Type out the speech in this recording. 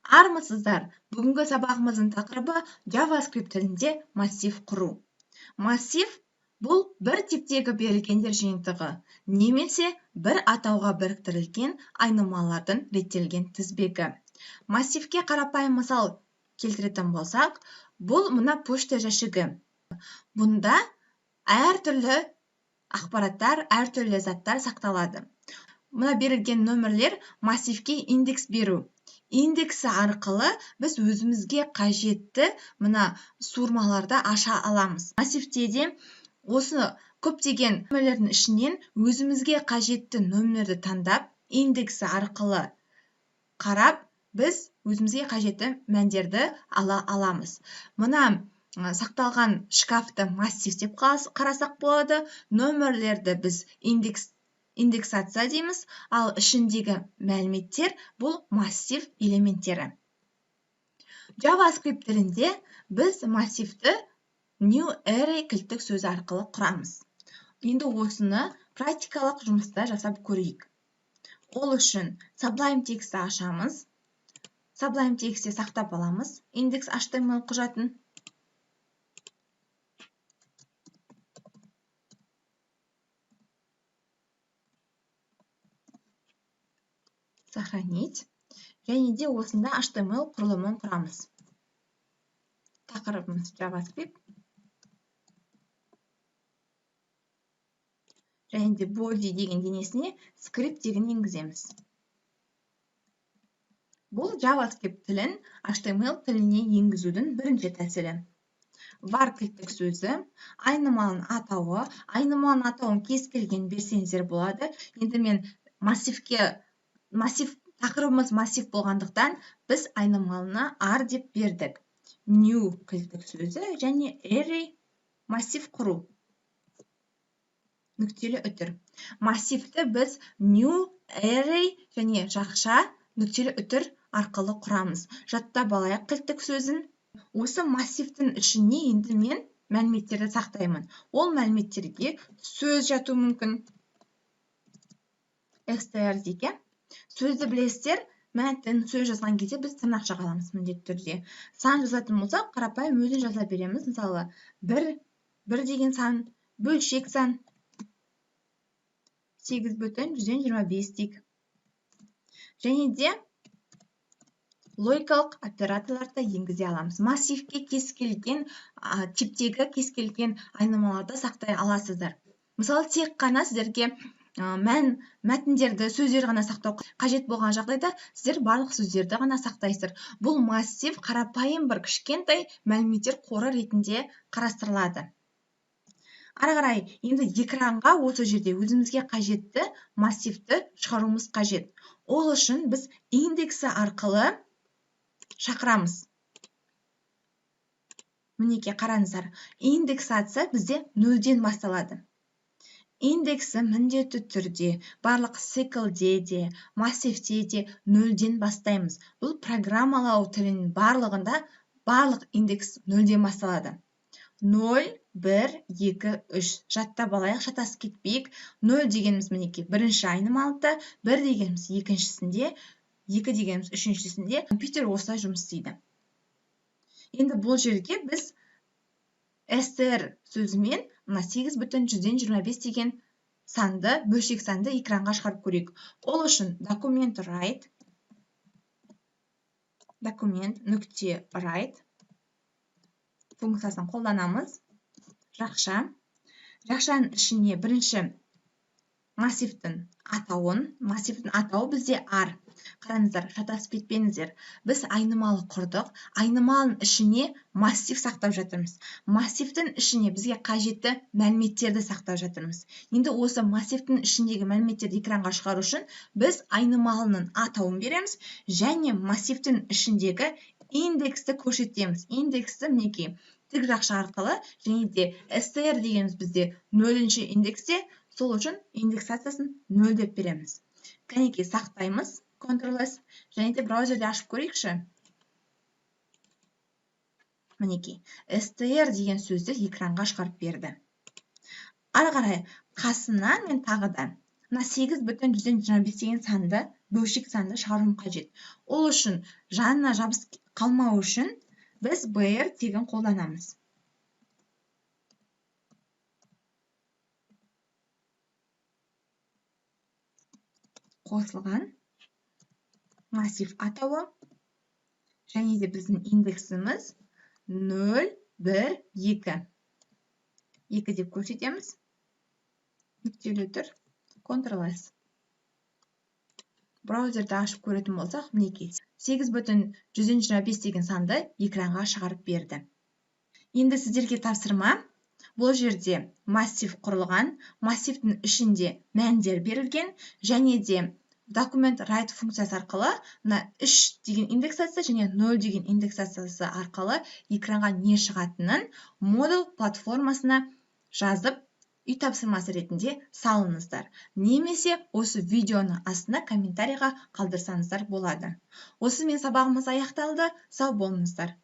Армысыздар. Бүгінгі сабағымыздың тақырыбы JavaScript тілінде массив құру. Массив бұл бір типтегі берілгендер жиынтығы, немесе бір атауға біріктірілген айнымалардың реттелген тізбегі. Массивке қарапайым мысал келтіретін болсақ, бұл мына почта жәшігі. Бұнда әртүрлі ақпараттар, әртүрлі заттар сақталады. Мына берілген нөмірлер массивке индекс беру. Индексі арқылы біз өзімізге қажетті мына суырмаларды аша аламыз. Массивте де осы көптеген нөмірлердің ішінен өзімізге қажетті нөмірді таңдап, индексі арқылы қарап, біз өзімізге қажетті мәндерді ала аламыз. Мына сақталған шкафты массив деп қарасақ болады. Нөмірлерді біз индексация дейміз, ал ішіндегі мәліметтер бұл массив элементтері. JavaScript тілінде біз массивті new array кілттік сөзі арқылы құрамыз. Енді осыны практикалық жұмыста жасап көрейік. Ол үшін Sublime Text'ті ашамыз. Sublime Text'те сақтап аламыз index.html құжатын. Сохранить. Және де осында HTML құрылымын құрамыз. Тақырыбымыз JavaScript. Және де body деген денесіне script деген енгіземіз. Бұл JavaScript тілін HTML тіліне енгізудің бірінші тәсілі. Var кілттік сөзі, айнымалының атауы, айнымалының атауын кез келген берсеңіздер болады. Енді мен тақырыбымыз массив болғандықтан біз айнымалына R деп бердік. New кілттік сөзі және array массив құру. Нүктелі үтір. Массивті біз new array және жақша нүктелі үтір арқылы құрамыз. Жаттап алайық кілттік сөзін. Осы массивтің ішіне енді мен мәліметтерді сақтаймын. Ол мәліметтерге сөз жату мүмкін. str деген. Сөзді білесіздер, мәтін сөз жазған кезде біз тырнақша қаламыз міндетті түрде. Сан жазатын болсақ, қарапайым өзін жаза береміз. Мысалы, 1 деген сан, бөлшек сан 8,125 дейік. Және де логикалық операторларды енгізе аламыз. Массивке кез келген типтегі кез келген айнымаларды сақтай аласыздар. Мысалы, тек қана сіздерге мәтіндерді, сөздер ғана сақтау қажет болған жағдайда, сіздер барлық сөздерді ғана сақтайсыздар. Бұл массив қарапайым бір кішкентай мәліметтер қоры ретінде қарастырылады. Ары қарай, енді экранға осы жерде өзімізге қажетті массивті шығаруымыз қажет. Ол үшін біз индексі арқылы шақырамыз. Мінеке қараңыздар, индексация бізде 0-ден басталады. Индексі міндетті түрде барлық циклде де, массивте де 0-ден бастаймыз. Бұл программалау тілінің барлығында барлық индекс 0-ден басталады. 0, 1, 2, 3. Жаттап алайық, шатасып кетпейік. 0 дегеніміз мінеке бірінші айнымалыда, 1 дегеніміз екіншісінде, 2 дегеніміз үшіншісінде. Компьютер осылай жұмыс істейді. Енді бұл жерге біз str сөзімен 8,125 деген санды, бөлшек санды экранға шығарып көрейік. Ол үшін документ write функциясын қолданамыз. Жақшаның ішіне бірінші массивтің атауы бізде R. Қараңыздар, шатасып кетпеңіздер. Біз айнымалы құрдық. Айнымалының ішіне массив сақтап жатырмыз. Массивтің ішіне бізге қажетті мәліметтерді сақтап жатырмыз. Енді осы массивтің ішіндегі мәліметтерді экранға шығару үшін біз айнымалының атауын береміз және массивтің ішіндегі индексті көрсетеміз. Индексті мінекей тік жақша арқылы және де str дегеніміз бізде 0-ші индексте, сол үшін индексациясын 0 деп береміз. Кәнекей сақтаймыз. Ctrl+S және де браузерде ашып көрейікші. Мінекей, str деген сөзді экранға шығарып берді. Ары қарай, қасына мен тағы да 8,125 деген санды бөлшек санды шығаруым қажет. Ол үшін жанына жабыс қалмау үшін біз BR тегін қолданамыз. Қосылған массив атауы және де біздің индексіміз 0, 1, 2. 2 деп көрсетеміз. Нүктелі тұр. Ctrl+S. Браузерді ашып көретін болсақ, мінекей 8,125 деген санды экранға шығарып берді. Енді сіздерге тапсырма. Бұл жерде массив құрылған, массивтің ішінде мәндер берілген, және де document write функциясы арқылы 3 деген индексация және 0 деген индексациясы арқылы экранға не шығатынын Moodle платформасына жазып, үй тапсырмасы ретінде салыңыздар. Немесе осы видеоның астына комментарийға қалдырсаңыздар болады. Осымен сабағымыз аяқталды. Сау болыңыздар.